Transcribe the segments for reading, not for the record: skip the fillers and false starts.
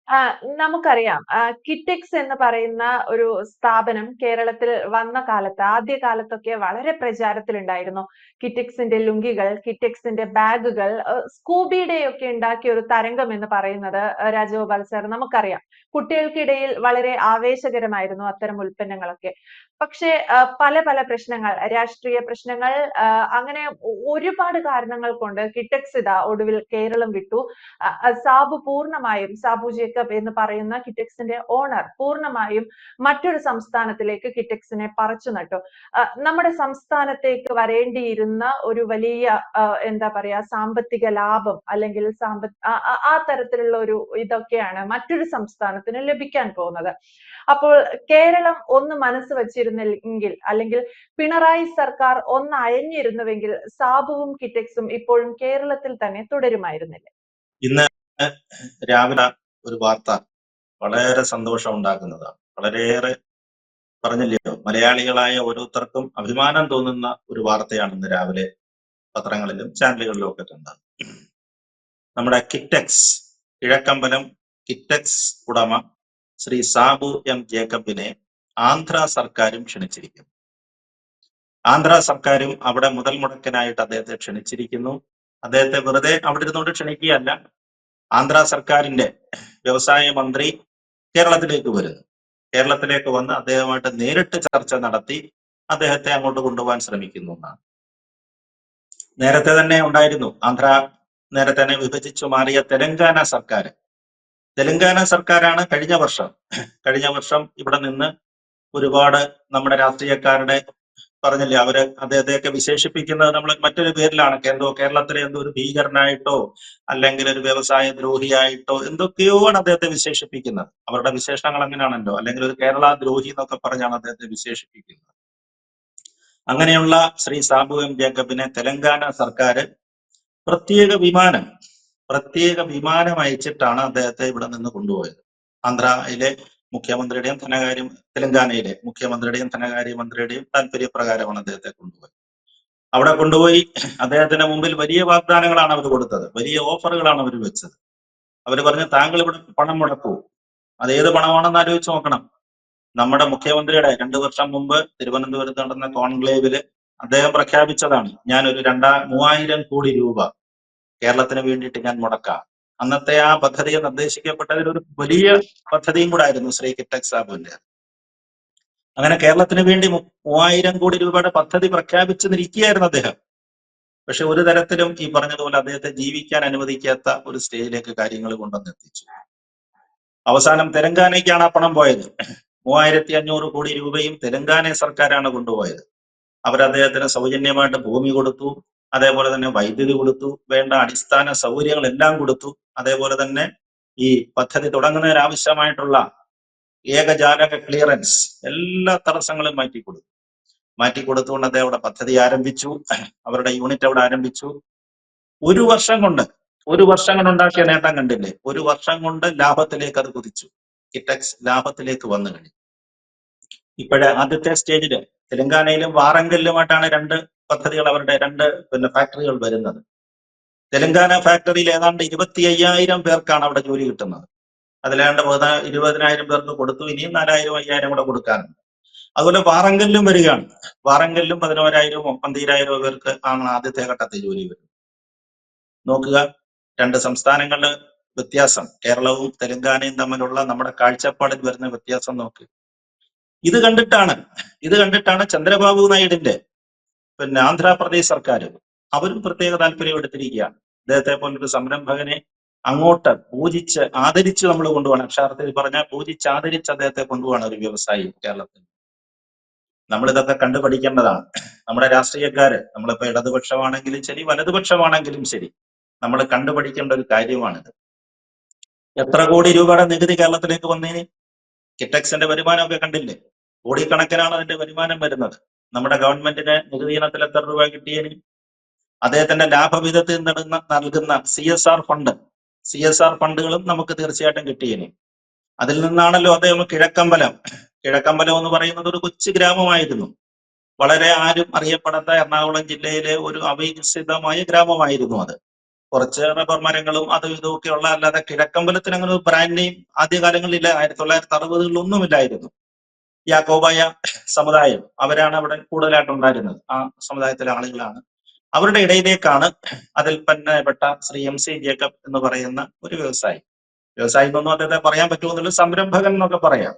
ആ, നമുക്കറിയാം. കിറ്റെക്സ് എന്ന് പറയുന്ന ഒരു സ്ഥാപനം കേരളത്തിൽ വന്ന കാലത്ത്, ആദ്യ കാലത്തൊക്കെ വളരെ പ്രചാരത്തിലുണ്ടായിരുന്നു. കിറ്റെക്സിന്റെ ലുങ്കികൾ, കിറ്റെക്സിന്റെ ബാഗുകൾ, സ്കൂബി ഡേ ഒക്കെ ഉണ്ടാക്കിയ ഒരു തരംഗം എന്ന് പറയുന്നത് രാജഗോപാൽ സർ നമുക്കറിയാം. കുട്ടികൾക്കിടയിൽ വളരെ ആവേശകരമായിരുന്നു അത്തരം ഉൽപ്പന്നങ്ങളൊക്കെ. പക്ഷേ പല പല പ്രശ്നങ്ങൾ, രാഷ്ട്രീയ പ്രശ്നങ്ങൾ, അങ്ങനെ ഒരുപാട് കാരണങ്ങൾ കൊണ്ട് കിറ്റെക്സ് ഇതാ ഒടുവിൽ കേരളം വിട്ടു. സാബു പൂർണ്ണമായും, സാബു ജേക്കബ് എന്ന് പറയുന്ന കിറ്റെക്സിന്റെ ഓണർ പൂർണ്ണമായും മറ്റൊരു സംസ്ഥാനത്തിലേക്ക് കിറ്റെക്സിനെ പറിച്ചു നട്ടു. നമ്മുടെ സംസ്ഥാനത്തേക്ക് വരേണ്ടിയിരുന്ന ഒരു വലിയ എന്താ പറയാ സാമ്പത്തിക ലാഭം, അല്ലെങ്കിൽ ആ തരത്തിലുള്ള ഒരു ഇതൊക്കെയാണ് മറ്റൊരു സംസ്ഥാനത്തിന് ലഭിക്കാൻ പോകുന്നത്. അപ്പോൾ കേരളം ഒന്ന് മനസ്സ് വച്ചിരുന്നെങ്കിൽ, അല്ലെങ്കിൽ പിണറായി സർക്കാർ ഒന്ന് അയഞ്ഞിരുന്നുവെങ്കിൽ സാബുവും കിറ്റെക്സും ഇപ്പോഴും കേരളത്തിൽ തന്നെ തുടരുമായിരുന്നില്ല. ഇന്ന് രാവിലെ ഒരു വാർത്ത വളരെ സന്തോഷം ഉണ്ടാക്കുന്നതാണ്. വളരെയേറെ പറഞ്ഞില്ലയോ, മലയാളികളായ ഓരോരുത്തർക്കും അഭിമാനം തോന്നുന്ന ഒരു വാർത്തയാണ് ഇന്ന് രാവിലെ പത്രങ്ങളിലും ചാനലുകളിലും ഒക്കെ കണ്ടത്. നമ്മുടെ കിറ്റെക്സ്, കിഴക്കമ്പലം കിറ്റെക്സ് ഉടമ ശ്രീ സാബു എം ജേക്കബിനെ ആന്ധ്ര സർക്കാരും ക്ഷണിച്ചിരിക്കുന്നു. ആന്ധ്ര സർക്കാരും അവിടെ മുതൽ മുടക്കിനായിട്ട് അദ്ദേഹത്തെ ക്ഷണിച്ചിരിക്കുന്നു. അദ്ദേഹത്തെ വെറുതെ അവിടെ ഇരുന്നുകൊണ്ട് ക്ഷണിക്കുകയല്ല, ആന്ധ്ര സർക്കാരിന്റെ വ്യവസായ മന്ത്രി കേരളത്തിലേക്ക് വരുന്നു. കേരളത്തിലേക്ക് വന്ന് അദ്ദേഹമായിട്ട് നേരിട്ട് ചർച്ച നടത്തി അദ്ദേഹത്തെ അങ്ങോട്ട് കൊണ്ടുപോകാൻ ശ്രമിക്കുന്നു എന്നാണ്. നേരത്തെ തന്നെ ഉണ്ടായിരുന്നു, നേരത്തെ തന്നെ വിഭജിച്ചു മാറിയ തെലങ്കാന സർക്കാർ. തെലങ്കാന സർക്കാരാണ് കഴിഞ്ഞ വർഷം ഇവിടെ നിന്ന് ഒരുപാട് നമ്മുടെ രാഷ്ട്രീയക്കാരുടെ പറഞ്ഞില്ലേ, അവര് അദ്ദേഹത്തെയൊക്കെ വിശേഷിപ്പിക്കുന്നത് നമ്മൾ മറ്റൊരു പേരിലാണ്. കേരളത്തിലെ എന്തോ ഒരു ഭീകരനായിട്ടോ അല്ലെങ്കിൽ ഒരു വ്യവസായ ദ്രോഹിയായിട്ടോ എന്തൊക്കെയോആണ് അദ്ദേഹത്തെ വിശേഷിപ്പിക്കുന്നത്. അവരുടെ വിശേഷണങ്ങൾ അങ്ങനെയാണല്ലോ, അല്ലെങ്കിൽ ഒരു കേരള ദ്രോഹി എന്നൊക്കെ പറഞ്ഞാണ് അദ്ദേഹത്തെ വിശേഷിപ്പിക്കുന്നത്. അങ്ങനെയുള്ള ശ്രീ സാബു എം ജേക്കബിനെ തെലങ്കാന സർക്കാർ പ്രത്യേക വിമാനം അയച്ചിട്ടാണ് അദ്ദേഹത്തെ ഇവിടെ നിന്ന് കൊണ്ടുപോയത്. ആന്ധ്രയിലെ മുഖ്യമന്ത്രിയുടെയും തെലങ്കാനയിലെ മുഖ്യമന്ത്രിയുടെയും ധനകാര്യമന്ത്രിയുടെയും താല്പര്യപ്രകാരമാണ് അദ്ദേഹത്തെ കൊണ്ടുപോയത്. അവിടെ കൊണ്ടുപോയി അദ്ദേഹത്തിന്റെ മുമ്പിൽ വലിയ വാഗ്ദാനങ്ങളാണ് അവർ കൊടുത്തത്, വലിയ ഓഫറുകളാണ് അവർ വെച്ചത്. അവർ പറഞ്ഞു, താങ്കൾ ഇവിടെ പണം മുടക്കൂ. അത് ഏത് പണമാണെന്ന് ആലോചിച്ച് നോക്കണം. നമ്മുടെ മുഖ്യമന്ത്രിയുടെ 2 വർഷം മുമ്പ് തിരുവനന്തപുരത്ത് നടന്ന കോൺക്ലേവില് അദ്ദേഹം പ്രഖ്യാപിച്ചതാണ്, ഞാൻ ഒരു 3000 കോടി രൂപ കേരളത്തിന് വേണ്ടിയിട്ട് ഞാൻ മുടക്കാം. അന്നത്തെ ആ പദ്ധതി നിർദ്ദേശിക്കപ്പെട്ടതിൽ ഒരു വലിയ പദ്ധതിയും കൂടെ ആയിരുന്നു ശ്രീ കിറ്റെക്സ് സാബുവിന്റെ. അങ്ങനെ കേരളത്തിന് വേണ്ടി 3000 കോടി രൂപയുടെ പദ്ധതി പ്രഖ്യാപിച്ചു നിൽക്കുകയായിരുന്നു അദ്ദേഹം. പക്ഷെ ഒരു തരത്തിലും ഈ പറഞ്ഞതുപോലെ അദ്ദേഹത്തെ ജീവിക്കാൻ അനുവദിക്കാത്ത ഒരു സ്റ്റേജിലേക്ക് കാര്യങ്ങൾ കൊണ്ടുവന്നെത്തിച്ചു. അവസാനം തെലങ്കാനയ്ക്കാണ് ആ പണം പോയത്. 3500 കോടി രൂപയും തെലങ്കാന സർക്കാരാണ് കൊണ്ടുപോയത്. അവർ അദ്ദേഹത്തിന് സൗജന്യമായിട്ട് ഭൂമി കൊടുത്തു, അതേപോലെ തന്നെ വൈദ്യുതി കൊടുത്തു, വേണ്ട അടിസ്ഥാന സൗകര്യങ്ങളെല്ലാം കൊടുത്തു. അതേപോലെ തന്നെ ഈ പദ്ധതി തുടങ്ങുന്നതിന് ആവശ്യമായിട്ടുള്ള ഏകജാലക ക്ലിയറൻസ് എല്ലാ തടസ്സങ്ങളും മാറ്റിക്കൊടുത്തുകൊണ്ട് അദ്ദേഹം അവിടെ പദ്ധതി ആരംഭിച്ചു. അവരുടെ യൂണിറ്റ് അവിടെ ആരംഭിച്ചു. ഒരു വർഷം കൊണ്ട് ഉണ്ടാക്കിയ നേട്ടം കണ്ടില്ലേ? ഒരു വർഷം കൊണ്ട് ലാഭത്തിലേക്ക് അത് കുതിച്ചു. കിറ്റെക്സ് ലാഭത്തിലേക്ക് വന്നു കഴിഞ്ഞു. ഇപ്പോഴേ ആദ്യത്തെ സ്റ്റേജില് തെലങ്കാനയിലും വാറങ്കലിലുമായിട്ടാണ് 2 പദ്ധതികൾ, അവരുടെ 2 ഫാക്ടറികൾ വരുന്നത്. തെലങ്കാന ഫാക്ടറിയിൽ ഏതാണ്ട് 25,000 പേർക്കാണ് അവിടെ ജോലി കിട്ടുന്നത്. അതിലേണ്ട 20,000 പേർക്ക് കൊടുത്തു, ഇനിയും 4,000 5,000 കൂടെ കൊടുക്കാനുണ്ട്. അതുപോലെ വാറങ്കലിലും വരികയാണ്. വാറങ്കലിലും 11,000 12,000 പേർക്ക് ആണ് ആദ്യത്തെ ഘട്ടത്തിൽ ജോലി വരുന്നത്. നോക്കുക, 2 സംസ്ഥാനങ്ങളുടെ വ്യത്യാസം, കേരളവും തെലങ്കാനയും തമ്മിലുള്ള നമ്മുടെ കാഴ്ചപ്പാടിൽ വരുന്ന വ്യത്യാസം നോക്ക്. ഇത് കണ്ടിട്ടാണ് ചന്ദ്രബാബു നായിഡുവിന്റെ ആന്ധ്രാപ്രദേശ് സർക്കാർ അവരും പ്രത്യേക താല്പര്യം എടുത്തിരിക്കുകയാണ്. അദ്ദേഹത്തെ പോലൊരു സംരംഭകനെ അങ്ങോട്ട് പൂജിച്ച് ആദരിച്ച് നമ്മൾ കൊണ്ടുപോകണം. അക്ഷരാർത്ഥത്തിൽ പറഞ്ഞാൽ പൂജിച്ച് ആദരിച്ച് അദ്ദേഹത്തെ കൊണ്ടുപോകണം ഒരു വ്യവസായി കേരളത്തിൽ. നമ്മളിതൊക്കെ കണ്ടുപഠിക്കേണ്ടതാണ്. നമ്മുടെ രാഷ്ട്രീയക്കാര്, നമ്മളിപ്പോ ഇടതുപക്ഷമാണെങ്കിലും ശരി, വലതുപക്ഷമാണെങ്കിലും ശരി, നമ്മൾ കണ്ടുപഠിക്കേണ്ട ഒരു കാര്യമാണിത്. എത്ര കോടി രൂപയുടെ നികുതി കേരളത്തിലേക്ക് വന്നേന്? കിറ്റെക്സിന്റെ വരുമാനമൊക്കെ കണ്ടില്ലേ? കോടിക്കണക്കിനാണ് അതിന്റെ വരുമാനം വരുന്നത്. നമ്മുടെ ഗവൺമെന്റിന് നികുതി ഇനത്തിൽ എത്ര രൂപ കിട്ടിയേന്? അദ്ദേഹത്തിന്റെ ലാഭവിധത്തിൽ നൽകുന്ന CSR ഫണ്ടുകളും നമുക്ക് തീർച്ചയായിട്ടും കിട്ടിയേനെ. അതിൽ നിന്നാണല്ലോ അദ്ദേഹം കിഴക്കമ്പലം എന്ന് പറയുന്നത് ഒരു കൊച്ചു ഗ്രാമമായിരുന്നു. വളരെ ആരും അറിയപ്പെടാത്ത എറണാകുളം ജില്ലയിലെ ഒരു അവികസിതമായ ഗ്രാമമായിരുന്നു അത്. കുറച്ച് റബ്ബർ മരങ്ങളും അതും ഇതും ഒക്കെ ഉള്ള, അല്ലാതെ കിഴക്കമ്പലത്തിന് അങ്ങനെ ഒരു ബ്രാൻഡ് നെയിം ആദ്യകാലങ്ങളില്ല. 1960-കളിലൊന്നും ഇല്ലായിരുന്നു. യാക്കോബായ സമുദായം അവരാണ് അവിടെ കൂടുതലായിട്ട് ഉണ്ടായിരുന്നത്. ആ സമുദായത്തിലെ ആളുകളാണ്. അവരുടെ ഇടയിലേക്കാണ് അതിൽ പെട്ട ശ്രീ MC ജേക്കബ് എന്ന് പറയുന്ന ഒരു വ്യവസായി എന്നൊന്നും അദ്ദേഹത്തെ പറയാൻ പറ്റുമെന്നുള്ള സംരംഭകൻ എന്നൊക്കെ പറയാം.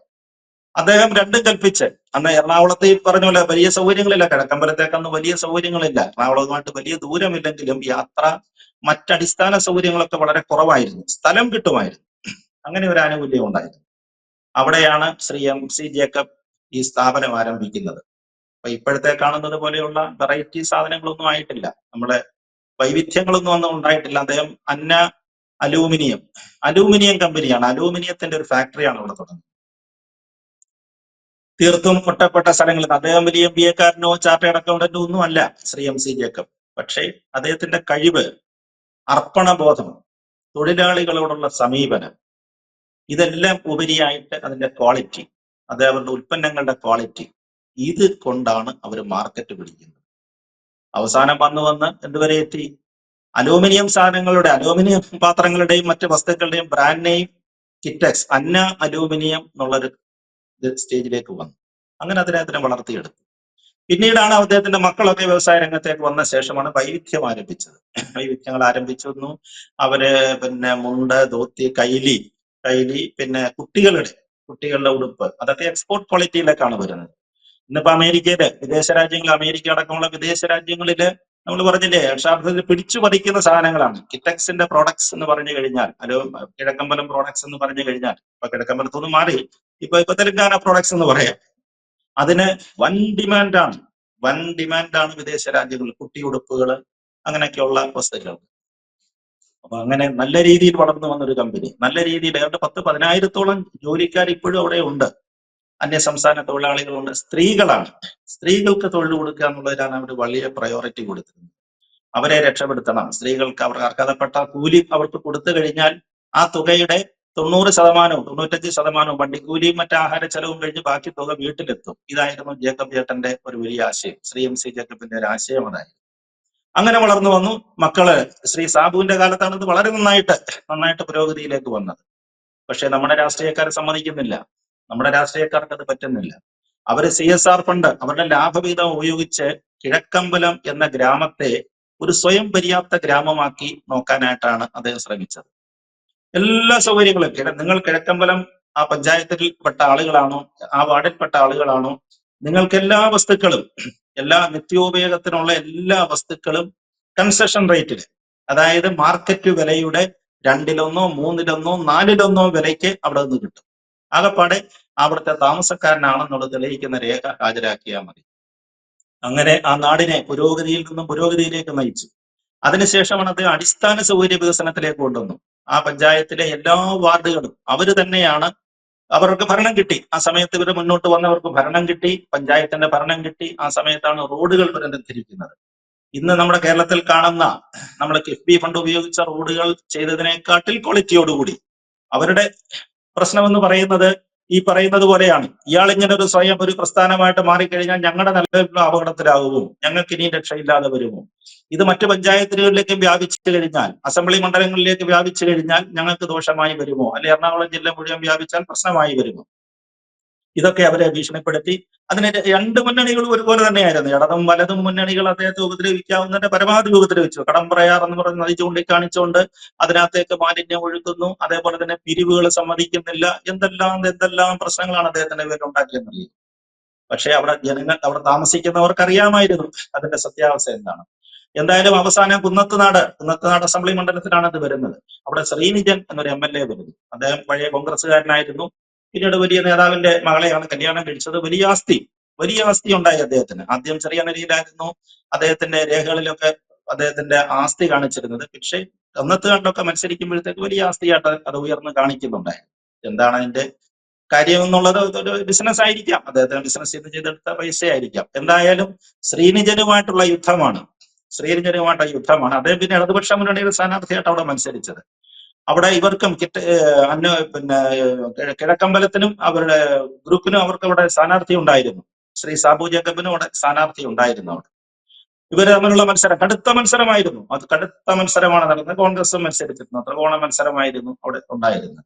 അദ്ദേഹം രണ്ടും കൽപ്പിച്ച്, അന്ന് എറണാകുളത്ത് ഈ പറഞ്ഞ പോലെ വലിയ സൗകര്യങ്ങളില്ല, കിഴക്കമ്പലത്തേക്ക് അന്ന് വലിയ സൗകര്യങ്ങളില്ല, എറണാകുളവുമായിട്ട് വലിയ ദൂരമില്ലെങ്കിലും യാത്ര മറ്റടിസ്ഥാന സൗകര്യങ്ങളൊക്കെ വളരെ കുറവായിരുന്നു, സ്ഥലം കിട്ടുമായിരുന്നു, അങ്ങനെ ഒരു ആനുകൂല്യം ഉണ്ടായിരുന്നു. അവിടെയാണ് ശ്രീ MC ജേക്കബ് ഈ സ്ഥാപനം ആരംഭിക്കുന്നത്. അപ്പൊ ഇപ്പോഴത്തെ കാണുന്നത് പോലെയുള്ള വെറൈറ്റി സാധനങ്ങളൊന്നും ആയിട്ടില്ല, നമ്മുടെ വൈവിധ്യങ്ങളൊന്നും ഒന്നും ഉണ്ടായിട്ടില്ല. അദ്ദേഹം അലൂമിനിയം കമ്പനിയാണ്, അലൂമിനിയത്തിന്റെ ഒരു ഫാക്ടറിയാണ് അവിടെ തുടങ്ങുന്നത്. തീർത്തും ഒറ്റപ്പെട്ട സ്ഥലങ്ങളിൽ. അദ്ദേഹം വലിയ MBA കാരനോ ചാർട്ടേഡ് അക്കൗണ്ടന്റോ ഒന്നും അല്ല ശ്രീ MC ജേക്കബ്. പക്ഷേ അദ്ദേഹത്തിന്റെ കഴിവ്, അർപ്പണബോധം, തൊഴിലാളികളോടുള്ള സമീപനം, ഇതെല്ലാം ഉപരിയായിട്ട് അതിന്റെ ക്വാളിറ്റി, അവരുടെ ഉൽപ്പന്നങ്ങളുടെ ക്വാളിറ്റി, ഇത് കൊണ്ടാണ് അവർ മാർക്കറ്റ് പിടിക്കുന്നത്. അവസാനം വന്ന് എന്തുവരെ എത്തി? അലൂമിനിയം പാത്രങ്ങളുടെയും മറ്റ് വസ്തുക്കളുടെയും ബ്രാൻഡ് നെയിം കിറ്റക്സ്, അലൂമിനിയം എന്നുള്ളൊരു സ്റ്റേജിലേക്ക് വന്നു. അങ്ങനെ അദ്ദേഹത്തിനെ വളർത്തിയെടുത്തു. പിന്നീടാണ് അദ്ദേഹത്തിന്റെ മക്കളൊക്കെ വ്യവസായ രംഗത്തേക്ക് വന്ന ശേഷമാണ് വൈവിധ്യം ആരംഭിച്ചത്. വൈവിധ്യങ്ങൾ ആരംഭിച്ചു. അവര് മുണ്ട്, ധോത്തി, കൈലി, പിന്നെ കുട്ടികളുടെ ഉടുപ്പ്, അതൊക്കെ എക്സ്പോർട്ട് ക്വാളിറ്റിയിലേക്കാണ് വരുന്നത്. ഇന്നിപ്പോ വിദേശ രാജ്യങ്ങൾ, അമേരിക്ക അടക്കമുള്ള വിദേശ രാജ്യങ്ങളില് നമ്മൾ പറഞ്ഞില്ലേ, യഥാർത്ഥത്തിൽ പിടിച്ചു പറിക്കുന്ന സാധനങ്ങളാണ് കിറ്റക്സിന്റെ പ്രോഡക്ട്സ് എന്ന് പറഞ്ഞു കഴിഞ്ഞാൽ, കിഴക്കമ്പലം പ്രോഡക്ട്സ് എന്ന് പറഞ്ഞു കഴിഞ്ഞാൽ, ഇപ്പൊ കിഴക്കമ്പലത്തൊന്നും മാറി ഇപ്പൊ തെലങ്കാന പ്രോഡക്ട്സ് എന്ന് പറയാം. അതിന് വൻ ഡിമാൻഡാണ് വിദേശ രാജ്യങ്ങളിൽ, കുട്ടിയുടുപ്പുകൾ, അങ്ങനെയൊക്കെയുള്ള വസ്തുക്കൾ. അപ്പൊ അങ്ങനെ നല്ല രീതിയിൽ വളർന്നു വന്നൊരു കമ്പനി, നല്ല രീതിയിൽ 10,000-15,000-ഓളം ജോലിക്കാർ ഇപ്പോഴും അവിടെ ഉണ്ട്. അന്യസംസ്ഥാന തൊഴിലാളികളുണ്ട്, സ്ത്രീകൾക്ക് തൊഴിൽ കൊടുക്കുക എന്നുള്ളതിലാണ് അവർ വലിയ പ്രയോറിറ്റി കൊടുത്തിരുന്നത്. അവരെ രക്ഷപ്പെടുത്തണം. സ്ത്രീകൾക്ക് അവർക്ക് അർഹതപ്പെട്ട കൂലി അവർക്ക് കൊടുത്തു കഴിഞ്ഞാൽ ആ തുകയുടെ 90%, 95% വണ്ടിക്കൂലിയും മറ്റ് ആഹാര ചെലവും കഴിഞ്ഞ് ബാക്കി തുക വീട്ടിലെത്തും. ഇതായിരുന്നു ജേക്കബ് ചേട്ടന്റെ ഒരു വലിയ ആശയം. ശ്രീ MC ജേക്കബിന്റെ ഒരു ആശയം അതായിരുന്നു. അങ്ങനെ വളർന്നു വന്നു. മക്കള് ശ്രീ സാബുവിന്റെ കാലത്താണ് ഇത് വളരെ നന്നായിട്ട് പുരോഗതിയിലേക്ക് വന്നത്. പക്ഷെ നമ്മുടെ രാഷ്ട്രീയക്കാരെ സമ്മതിക്കുന്നില്ല, നമ്മുടെ രാഷ്ട്രീയക്കാർക്ക് അത് പറ്റുന്നില്ല. അവര് CSR ഫണ്ട്, അവരുടെ ലാഭവിഹിതം ഉപയോഗിച്ച് കിഴക്കമ്പലം എന്ന ഗ്രാമത്തെ ഒരു സ്വയം പര്യാപ്ത ഗ്രാമമാക്കി നോക്കാനായിട്ടാണ് അദ്ദേഹം ശ്രമിച്ചത്. എല്ലാ സൗകര്യങ്ങളും, നിങ്ങൾ കിഴക്കമ്പലം ആ പഞ്ചായത്തിൽപ്പെട്ട ആളുകളാണോ, ആ വാർഡിൽപ്പെട്ട ആളുകളാണോ, നിങ്ങൾക്ക് എല്ലാ വസ്തുക്കളും, എല്ലാ നിത്യോപയോഗത്തിനുള്ള എല്ലാ വസ്തുക്കളും കൺസെഷൻ റേറ്റിൽ, അതായത് മാർക്കറ്റ് വിലയുടെ 2-1, 3-1, 4-1 വിലയ്ക്ക് അവിടെ നിന്ന് കിട്ടും. ആകപ്പാടെ അവിടുത്തെ താമസക്കാരനാണെന്നുള്ളത് തെളിയിക്കുന്ന രേഖ ഹാജരാക്കിയാൽ മതി. അങ്ങനെ ആ നാടിനെ പുരോഗതിയിൽ നിന്നും പുരോഗതിയിലേക്ക് നയിച്ചു. അതിനുശേഷമാണ് അത് അടിസ്ഥാന സൗകര്യ വികസനത്തിലേക്ക് കൊണ്ടുവന്നു. ആ പഞ്ചായത്തിലെ എല്ലാ വാർഡുകളും അവര് തന്നെയാണ്, അവർക്ക് ഭരണം കിട്ടി. ആ സമയത്ത് ഇവർ മുന്നോട്ട് വന്നവർക്ക് ഭരണം കിട്ടി, പഞ്ചായത്തിന്റെ ഭരണം കിട്ടി. ആ സമയത്താണ് റോഡുകൾ പുനരുദ്ധരിക്കുന്നത്. ഇന്ന് നമ്മുടെ കേരളത്തിൽ കാണുന്ന നമ്മൾ കിഫ്ബി ഫണ്ട് ഉപയോഗിച്ച റോഡുകൾ ചെയ്തതിനെക്കാട്ടിൽ ക്വാളിറ്റിയോടുകൂടി. അവരുടെ പ്രശ്നമെന്ന് പറയുന്നത് ഈ പറയുന്നത് പോലെയാണ്, ഇയാൾ ഇങ്ങനെ ഒരു പ്രസ്ഥാനമായിട്ട് മാറിക്കഴിഞ്ഞാൽ ഞങ്ങളുടെ നിലനിൽപ്പ് അപകടത്തിലാകുമോ, ഞങ്ങൾക്ക് ഇനിയും രക്ഷയില്ലാതെ വരുമോ, ഇത് മറ്റു പഞ്ചായത്തുകളിലേക്ക് വ്യാപിച്ചു കഴിഞ്ഞാൽ, അസംബ്ലി മണ്ഡലങ്ങളിലേക്ക് വ്യാപിച്ചു കഴിഞ്ഞാൽ ഞങ്ങൾക്ക് ദോഷമായി വരുമോ, അല്ലെ എറണാകുളം ജില്ല മുഴുവൻ വ്യാപിച്ചാൽ പ്രശ്നമായി വരുമോ, ഇതൊക്കെ അവരെ ഭീഷണിപ്പെടുത്തി. അതിന് രണ്ട് മുന്നണികളും ഒരുപോലെ തന്നെയായിരുന്നു. ഇടതും വലതും മുന്നണികൾ അദ്ദേഹത്തെ ഉപദ്രവിക്കാവുന്നതിന്റെ പരമാവധി ഉപദ്രവിച്ചു. കടമ്പ്രയാർ എന്ന് പറഞ്ഞ നദി ചൂണ്ടിക്കാണിച്ചുകൊണ്ട് അതിനകത്തേക്ക് മാലിന്യം ഒഴുക്കുന്നു, അതേപോലെ തന്നെ പിരിവുകൾ സമ്മതിക്കുന്നില്ല, എന്തെല്ലാം പ്രശ്നങ്ങളാണ് അദ്ദേഹത്തിന്റെ പേരിൽ ഉണ്ടാക്കിയെന്നറിയും. പക്ഷെ അവിടെ താമസിക്കുന്നവർക്ക് അറിയാമായിരുന്നു അതിന്റെ സത്യാവസ്ഥ എന്താണ്. എന്തായാലും അവസാനം കുന്നത്തുനാട് അസംബ്ലി മണ്ഡലത്തിലാണ് അത് വരുന്നത്. അവിടെ ശ്രീനിജൻ എന്നൊരു MLA വരുന്നു. അദ്ദേഹം പഴയ കോൺഗ്രസ്സുകാരനായിരുന്നു. പിന്നീട് വലിയ നേതാവിന്റെ മകളെയാണ് കല്യാണം കഴിച്ചത്. വലിയ ആസ്തി ഉണ്ടായി അദ്ദേഹത്തിന്. ആദ്യം ചെറിയ നിലയിലായിരുന്നു അദ്ദേഹത്തിന്റെ രേഖകളിലൊക്കെ അദ്ദേഹത്തിന്റെ ആസ്തി കാണിച്ചിരുന്നത്. പക്ഷേ കുന്നത്തുനാട്ടിലൊക്കെ മത്സരിക്കുമ്പോഴത്തേക്ക് വലിയ ആസ്തിയായിട്ട് അത് ഉയർന്ന് കാണിക്കുന്നുണ്ടായിരുന്നു. എന്താണ് അതിന്റെ കാര്യം എന്നുള്ളത് ഒരു ബിസിനസ് ആയിരിക്കാം, അദ്ദേഹത്തിന് ബിസിനസ് ചെയ്തെടുത്ത പൈസയായിരിക്കാം. എന്തായാലും ശ്രീനിജനുമായിട്ടുള്ള യുദ്ധമാണ്. അദ്ദേഹം പിന്നെ ഇടതുപക്ഷ മുന്നണിയുടെ സ്ഥാനാർത്ഥിയായിട്ട് അവിടെ മത്സരിച്ചത്. അവിടെ ഇവർക്കും കിഴക്കമ്പലത്തിനും അവരുടെ ഗ്രൂപ്പിനും അവർക്ക് അവിടെ സ്ഥാനാർത്ഥി ഉണ്ടായിരുന്നു. ശ്രീ സാബു ജേക്കബിനും അവിടെ സ്ഥാനാർത്ഥി ഉണ്ടായിരുന്നു അവിടെ. ഇവര് തമ്മിലുള്ള മത്സരം കടുത്ത മത്സരമായിരുന്നു. അത് കടുത്ത മത്സരമാണ് നടന്നത്. കോൺഗ്രസും മത്സരിച്ചിരുന്നു. ത്രികോണ മത്സരമായിരുന്നു അവിടെ ഉണ്ടായിരുന്നത്.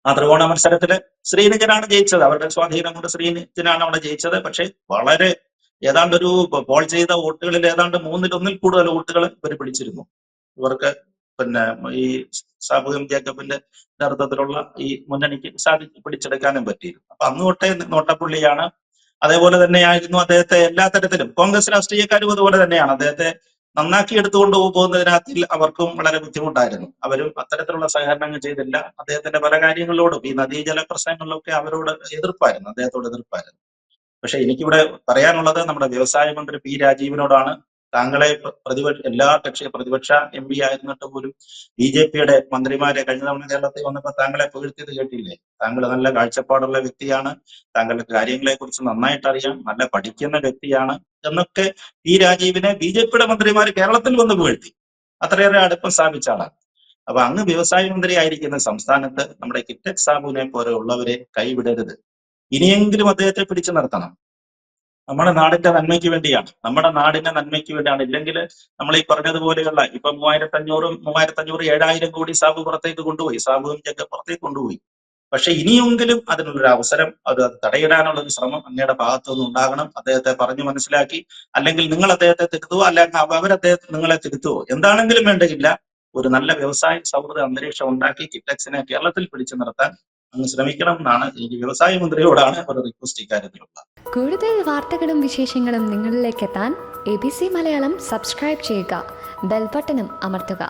ആ ത്രികോണ മത്സരത്തില് ശ്രീനിജനാണ് ജയിച്ചത്. അവരുടെ സ്വാധീനം കൊണ്ട് ശ്രീനിജനാണ് അവിടെ ജയിച്ചത്. പക്ഷെ വളരെ ഏതാണ്ട് ഒരു പോൾ ചെയ്ത വോട്ടുകളിൽ ഏതാണ്ട് 1/3 കൂടുതൽ വോട്ടുകൾ ഇവർ പിടിച്ചിരുന്നു. ഇവർക്ക് പിന്നെ ഈ സാബു എം ജേക്കബിന്റെ നേതൃത്വത്തിലുള്ള ഈ മുന്നണിക്ക് പിടിച്ചെടുക്കാനും പറ്റിയിരുന്നു. അപ്പൊ അന്ന് തൊട്ടേ നോട്ടപ്പുള്ളിയാണ്. അതേപോലെ തന്നെയായിരുന്നു അദ്ദേഹത്തെ എല്ലാ തരത്തിലും. കോൺഗ്രസ് രാഷ്ട്രീയക്കാരും അതുപോലെ തന്നെയാണ്. അദ്ദേഹത്തെ നന്നാക്കി എടുത്തുകൊണ്ട് പോകുന്നതിനകത്തിൽ അവർക്കും വളരെ ബുദ്ധിമുട്ടായിരുന്നു. അവരും അത്തരത്തിലുള്ള സഹകരണങ്ങൾ ചെയ്തില്ല. അദ്ദേഹത്തിന്റെ പല കാര്യങ്ങളോടും ഈ നദീജല പ്രശ്നങ്ങളിലൊക്കെ അവരോട് എതിർപ്പായിരുന്നു, അദ്ദേഹത്തോട് എതിർപ്പായിരുന്നു. പക്ഷെ എനിക്കിവിടെ പറയാനുള്ളത് നമ്മുടെ വ്യവസായ മന്ത്രി പി രാജീവിനോടാണ്. താങ്കളെ എല്ലാ പ്രതിപക്ഷ എം പി ആയിരുന്നിട്ട് പോലും BJP-യുടെ മന്ത്രിമാരെ കഴിഞ്ഞ തവണ കേരളത്തിൽ വന്നപ്പോൾ താങ്കളെ പുകഴ്ത്തിയത് കേട്ടില്ലേ? താങ്കൾ നല്ല കാഴ്ചപ്പാടുള്ള വ്യക്തിയാണ്, താങ്കൾക്ക് കാര്യങ്ങളെ കുറിച്ച് നന്നായിട്ട് അറിയാം, നല്ല പഠിക്കുന്ന വ്യക്തിയാണ് എന്നൊക്കെ പി രാജീവിനെ BJP-യുടെ മന്ത്രിമാർ കേരളത്തിൽ വന്ന് പുകഴ്ത്തി. അത്രയേറെ അടുപ്പം സ്ഥാപിച്ച ആളാണ്. അപ്പൊ അങ്ങ് വ്യവസായ മന്ത്രി ആയിരിക്കുന്ന സംസ്ഥാനത്ത് നമ്മുടെ കിറ്റക്സ് സാബുവിനെ പോലെ ഉള്ളവരെ കൈവിടരുത്. ഇനിയെങ്കിലും അദ്ദേഹത്തെ പിടിച്ചു നിർത്തണം. നമ്മുടെ നാടിന്റെ നന്മയ്ക്ക് വേണ്ടിയാണ്, നമ്മുടെ നാടിന്റെ നന്മയ്ക്ക് വേണ്ടിയാണ്. ഇല്ലെങ്കിൽ നമ്മൾ ഈ പറഞ്ഞതുപോലെയുള്ള ഇപ്പൊ 3500 7000 കോടി സാബു പുറത്തേക്ക് കൊണ്ടുപോയി, സാബുവും ഒക്കെ പുറത്തേക്ക് കൊണ്ടുപോയി. പക്ഷെ ഇനിയെങ്കിലും അതിനുള്ളൊരു അവസരം, അത് തടയിടാനുള്ള ഒരു ശ്രമം അങ്ങയുടെ ഭാഗത്തുനിന്ന് ഉണ്ടാകണം. അദ്ദേഹത്തെ പറഞ്ഞു മനസ്സിലാക്കി, അല്ലെങ്കിൽ നിങ്ങൾ അദ്ദേഹത്തെ തിരുത്തുവോ, അല്ലെങ്കിൽ അവരദ്ദേഹത്തെ നിങ്ങളെ തിരുത്തുവോ, എന്താണെങ്കിലും വേണ്ടതില്ല, ഒരു നല്ല വ്യവസായ സൗഹൃദ അന്തരീക്ഷം ഉണ്ടാക്കി കിറ്റക്സിനെ കേരളത്തിൽ പിടിച്ചു നിർത്താൻ അങ്ങ് ശ്രമിക്കണം എന്നാണ് എനിക്ക് വ്യവസായ മന്ത്രിയോടാണ് ഒരു റിക്വസ്റ്റ് ഇക്കാര്യത്തിലുള്ളത്. കൂടുതൽ വാർത്തകളും വിശേഷങ്ങളും നിങ്ങളിലേക്ക് എത്താൻ ABC മലയാളം സബ്സ്ക്രൈബ് ചെയ്യുക, ബെൽ ബട്ടണും അമർത്തുക.